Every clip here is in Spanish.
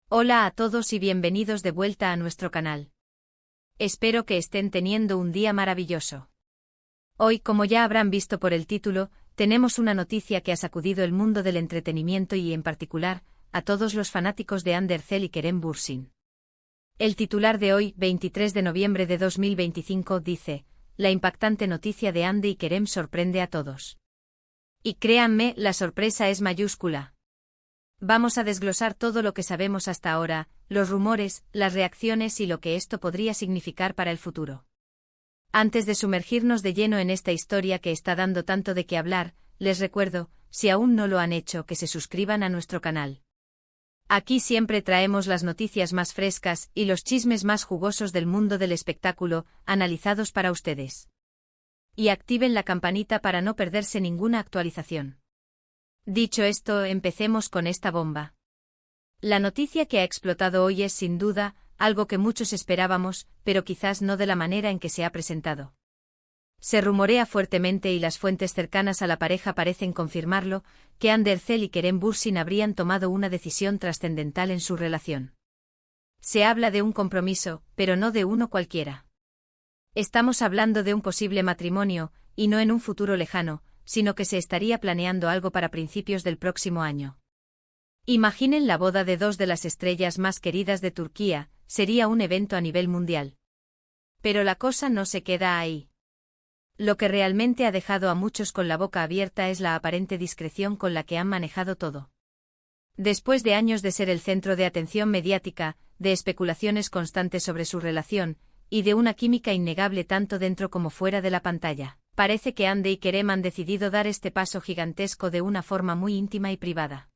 Hola a todos y bienvenidos de vuelta a nuestro canal. Espero que estén teniendo un día maravilloso. Hoy, como ya habrán visto por el título, tenemos una noticia que ha sacudido el mundo del entretenimiento y, en particular, a todos los fanáticos de Hande Erçel y Kerem Bürsin. El titular de hoy, 23 de noviembre de 2025, dice: la impactante noticia de Hande y Kerem sorprende a todos. Y créanme, la sorpresa es mayúscula. Vamos a desglosar todo lo que sabemos hasta ahora, los rumores, las reacciones y lo que esto podría significar para el futuro. Antes de sumergirnos de lleno en esta historia que está dando tanto de qué hablar, les recuerdo, si aún no lo han hecho, que se suscriban a nuestro canal. Aquí siempre traemos las noticias más frescas y los chismes más jugosos del mundo del espectáculo, analizados para ustedes. Y activen la campanita para no perderse ninguna actualización. Dicho esto, empecemos con esta bomba. La noticia que ha explotado hoy es, sin duda, algo que muchos esperábamos, pero quizás no de la manera en que se ha presentado. Se rumorea fuertemente, y las fuentes cercanas a la pareja parecen confirmarlo, que Hande Erçel y Kerem Bürsin habrían tomado una decisión trascendental en su relación. Se habla de un compromiso, pero no de uno cualquiera. Estamos hablando de un posible matrimonio, y no en un futuro lejano, sino que se estaría planeando algo para principios del próximo año. Imaginen la boda de dos de las estrellas más queridas de Turquía, sería un evento a nivel mundial. Pero la cosa no se queda ahí. Lo que realmente ha dejado a muchos con la boca abierta es la aparente discreción con la que han manejado todo. Después de años de ser el centro de atención mediática, de especulaciones constantes sobre su relación, y de una química innegable tanto dentro como fuera de la pantalla, parece que Hande y Kerem han decidido dar este paso gigantesco de una forma muy íntima y privada.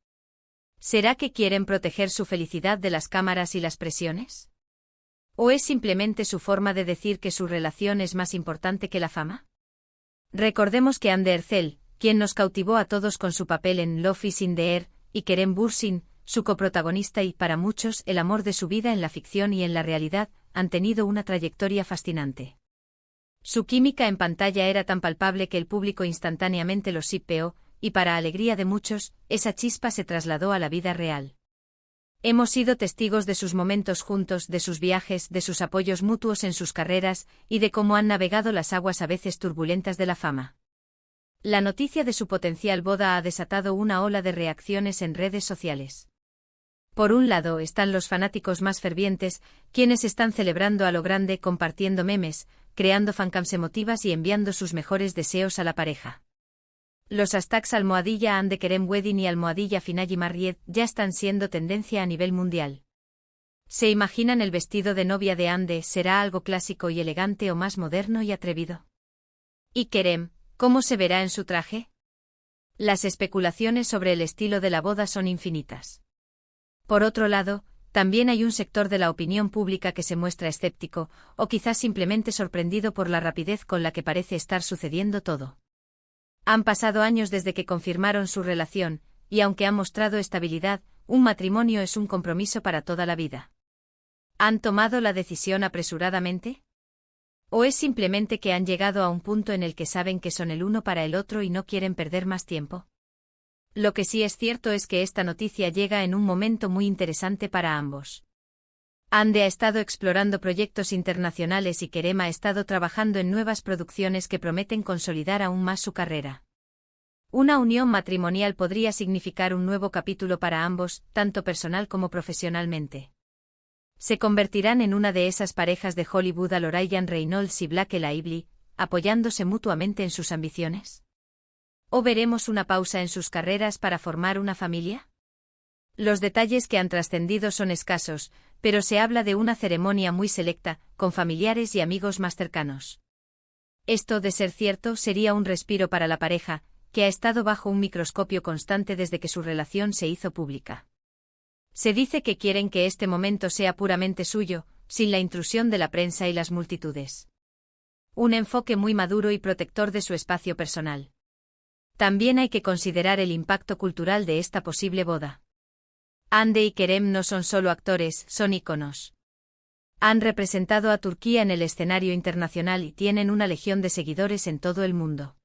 ¿Será que quieren proteger su felicidad de las cámaras y las presiones? ¿O es simplemente su forma de decir que su relación es más importante que la fama? Recordemos que Hande Erçel, quien nos cautivó a todos con su papel en Love is in the Air, y Kerem Bürsin, su coprotagonista y, para muchos, el amor de su vida en la ficción y en la realidad, han tenido una trayectoria fascinante. Su química en pantalla era tan palpable que el público instantáneamente los shippeó, y para alegría de muchos, esa chispa se trasladó a la vida real. Hemos sido testigos de sus momentos juntos, de sus viajes, de sus apoyos mutuos en sus carreras, y de cómo han navegado las aguas a veces turbulentas de la fama. La noticia de su potencial boda ha desatado una ola de reacciones en redes sociales. Por un lado están los fanáticos más fervientes, quienes están celebrando a lo grande, compartiendo memes, creando fancams emotivas y enviando sus mejores deseos a la pareja. Los hashtags #Hande Kerem Wedding y #Finayi Married ya están siendo tendencia a nivel mundial. ¿Se imaginan el vestido de novia de Hande? ¿Será algo clásico y elegante o más moderno y atrevido? ¿Y Kerem, cómo se verá en su traje? Las especulaciones sobre el estilo de la boda son infinitas. Por otro lado, también hay un sector de la opinión pública que se muestra escéptico, o quizás simplemente sorprendido por la rapidez con la que parece estar sucediendo todo. Han pasado años desde que confirmaron su relación, y aunque han mostrado estabilidad, un matrimonio es un compromiso para toda la vida. ¿Han tomado la decisión apresuradamente? ¿O es simplemente que han llegado a un punto en el que saben que son el uno para el otro y no quieren perder más tiempo? Lo que sí es cierto es que esta noticia llega en un momento muy interesante para ambos. Hande ha estado explorando proyectos internacionales y Kerem ha estado trabajando en nuevas producciones que prometen consolidar aún más su carrera. Una unión matrimonial podría significar un nuevo capítulo para ambos, tanto personal como profesionalmente. ¿Se convertirán en una de esas parejas de Hollywood a lo Ryan Reynolds y Blake Lively, apoyándose mutuamente en sus ambiciones? ¿O veremos una pausa en sus carreras para formar una familia? Los detalles que han trascendido son escasos, pero se habla de una ceremonia muy selecta, con familiares y amigos más cercanos. Esto, de ser cierto, sería un respiro para la pareja, que ha estado bajo un microscopio constante desde que su relación se hizo pública. Se dice que quieren que este momento sea puramente suyo, sin la intrusión de la prensa y las multitudes. Un enfoque muy maduro y protector de su espacio personal. También hay que considerar el impacto cultural de esta posible boda. Hande y Kerem no son solo actores, son íconos. Han representado a Turquía en el escenario internacional y tienen una legión de seguidores en todo el mundo.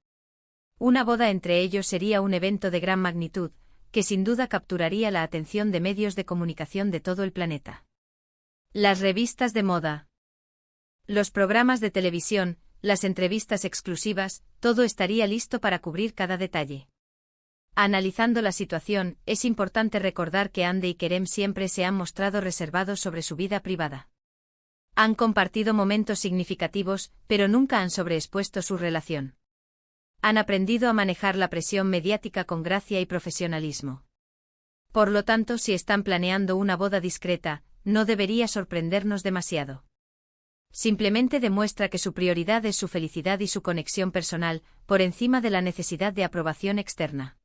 Una boda entre ellos sería un evento de gran magnitud, que sin duda capturaría la atención de medios de comunicación de todo el planeta. Las revistas de moda. Los programas de televisión, las entrevistas exclusivas, todo estaría listo para cubrir cada detalle. Analizando la situación, es importante recordar que Hande y Kerem siempre se han mostrado reservados sobre su vida privada. Han compartido momentos significativos, pero nunca han sobreexpuesto su relación. Han aprendido a manejar la presión mediática con gracia y profesionalismo. Por lo tanto, si están planeando una boda discreta, no debería sorprendernos demasiado. Simplemente demuestra que su prioridad es su felicidad y su conexión personal, por encima de la necesidad de aprobación externa.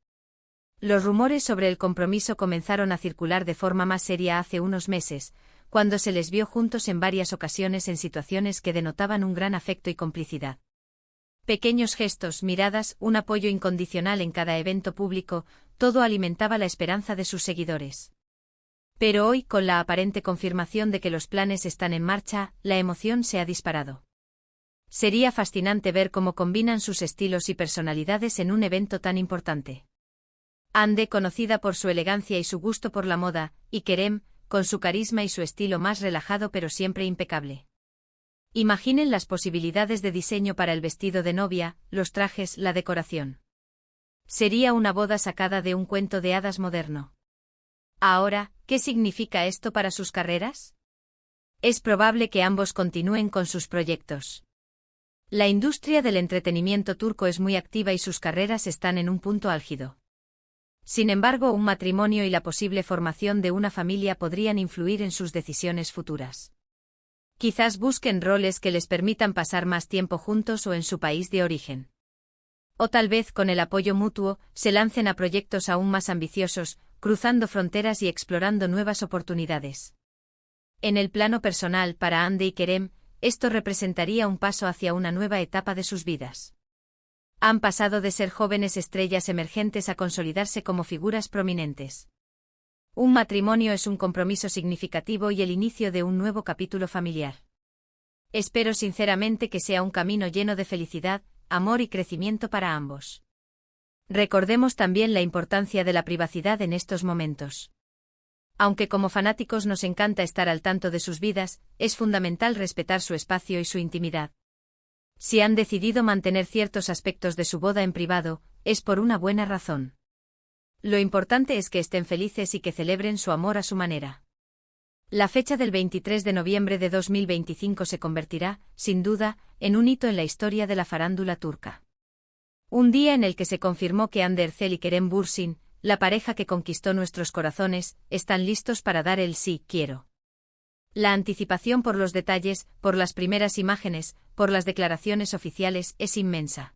Los rumores sobre el compromiso comenzaron a circular de forma más seria hace unos meses, cuando se les vio juntos en varias ocasiones en situaciones que denotaban un gran afecto y complicidad. Pequeños gestos, miradas, un apoyo incondicional en cada evento público, todo alimentaba la esperanza de sus seguidores. Pero hoy, con la aparente confirmación de que los planes están en marcha, la emoción se ha disparado. Sería fascinante ver cómo combinan sus estilos y personalidades en un evento tan importante. Hande, conocida por su elegancia y su gusto por la moda, y Kerem, con su carisma y su estilo más relajado pero siempre impecable. Imaginen las posibilidades de diseño para el vestido de novia, los trajes, la decoración. Sería una boda sacada de un cuento de hadas moderno. Ahora, ¿qué significa esto para sus carreras? Es probable que ambos continúen con sus proyectos. La industria del entretenimiento turco es muy activa y sus carreras están en un punto álgido. Sin embargo, un matrimonio y la posible formación de una familia podrían influir en sus decisiones futuras. Quizás busquen roles que les permitan pasar más tiempo juntos o en su país de origen. O tal vez con el apoyo mutuo, se lancen a proyectos aún más ambiciosos, cruzando fronteras y explorando nuevas oportunidades. En el plano personal, para Hande y Kerem, esto representaría un paso hacia una nueva etapa de sus vidas. Han pasado de ser jóvenes estrellas emergentes a consolidarse como figuras prominentes. Un matrimonio es un compromiso significativo y el inicio de un nuevo capítulo familiar. Espero sinceramente que sea un camino lleno de felicidad, amor y crecimiento para ambos. Recordemos también la importancia de la privacidad en estos momentos. Aunque como fanáticos nos encanta estar al tanto de sus vidas, es fundamental respetar su espacio y su intimidad. Si han decidido mantener ciertos aspectos de su boda en privado, es por una buena razón. Lo importante es que estén felices y que celebren su amor a su manera. La fecha del 23 de noviembre de 2025 se convertirá, sin duda, en un hito en la historia de la farándula turca. Un día en el que se confirmó que Hande Erçel y Kerem Bürsin, la pareja que conquistó nuestros corazones, están listos para dar el sí, quiero. La anticipación por los detalles, por las primeras imágenes, por las declaraciones oficiales, es inmensa.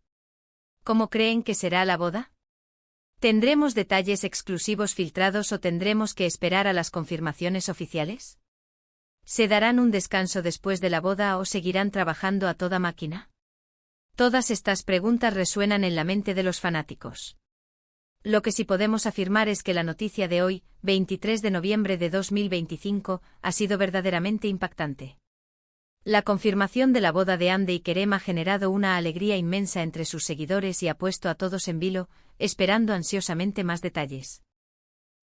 ¿Cómo creen que será la boda? ¿Tendremos detalles exclusivos filtrados o tendremos que esperar a las confirmaciones oficiales? ¿Se darán un descanso después de la boda o seguirán trabajando a toda máquina? Todas estas preguntas resuenan en la mente de los fanáticos. Lo que sí podemos afirmar es que la noticia de hoy, 23 de noviembre de 2025, ha sido verdaderamente impactante. La confirmación de la boda de Hande y Kerem ha generado una alegría inmensa entre sus seguidores y ha puesto a todos en vilo, esperando ansiosamente más detalles.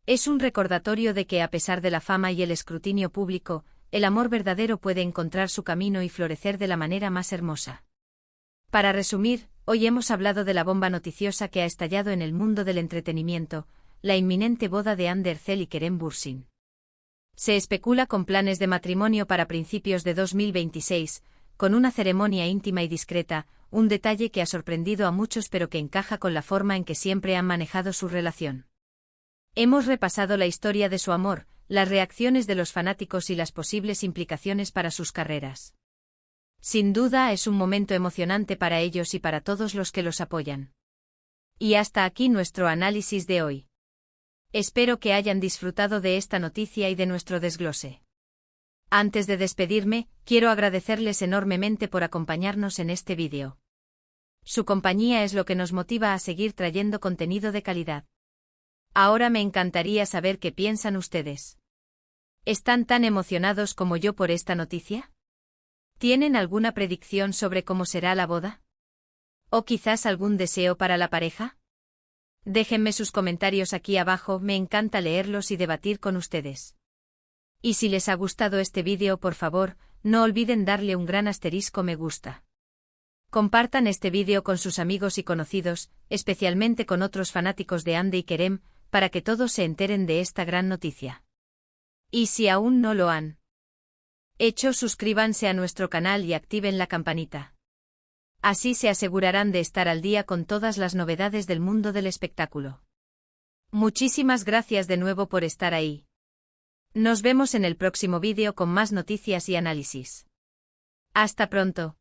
Es un recordatorio de que a pesar de la fama y el escrutinio público, el amor verdadero puede encontrar su camino y florecer de la manera más hermosa. Para resumir, hoy hemos hablado de la bomba noticiosa que ha estallado en el mundo del entretenimiento, la inminente boda de Hande Erçel y Kerem Bürsin. Se especula con planes de matrimonio para principios de 2026, con una ceremonia íntima y discreta, un detalle que ha sorprendido a muchos pero que encaja con la forma en que siempre han manejado su relación. Hemos repasado la historia de su amor, las reacciones de los fanáticos y las posibles implicaciones para sus carreras. Sin duda es un momento emocionante para ellos y para todos los que los apoyan. Y hasta aquí nuestro análisis de hoy. Espero que hayan disfrutado de esta noticia y de nuestro desglose. Antes de despedirme, quiero agradecerles enormemente por acompañarnos en este vídeo. Su compañía es lo que nos motiva a seguir trayendo contenido de calidad. Ahora me encantaría saber qué piensan ustedes. ¿Están tan emocionados como yo por esta noticia? ¿Tienen alguna predicción sobre cómo será la boda? ¿O quizás algún deseo para la pareja? Déjenme sus comentarios aquí abajo, me encanta leerlos y debatir con ustedes. Y si les ha gustado este vídeo, por favor, no olviden darle un gran asterisco me gusta. Compartan este vídeo con sus amigos y conocidos, especialmente con otros fanáticos de Hande y Kerem, para que todos se enteren de esta gran noticia. Y si aún no lo han hecho, suscríbanse a nuestro canal y activen la campanita. Así se asegurarán de estar al día con todas las novedades del mundo del espectáculo. Muchísimas gracias de nuevo por estar ahí. Nos vemos en el próximo vídeo con más noticias y análisis. Hasta pronto.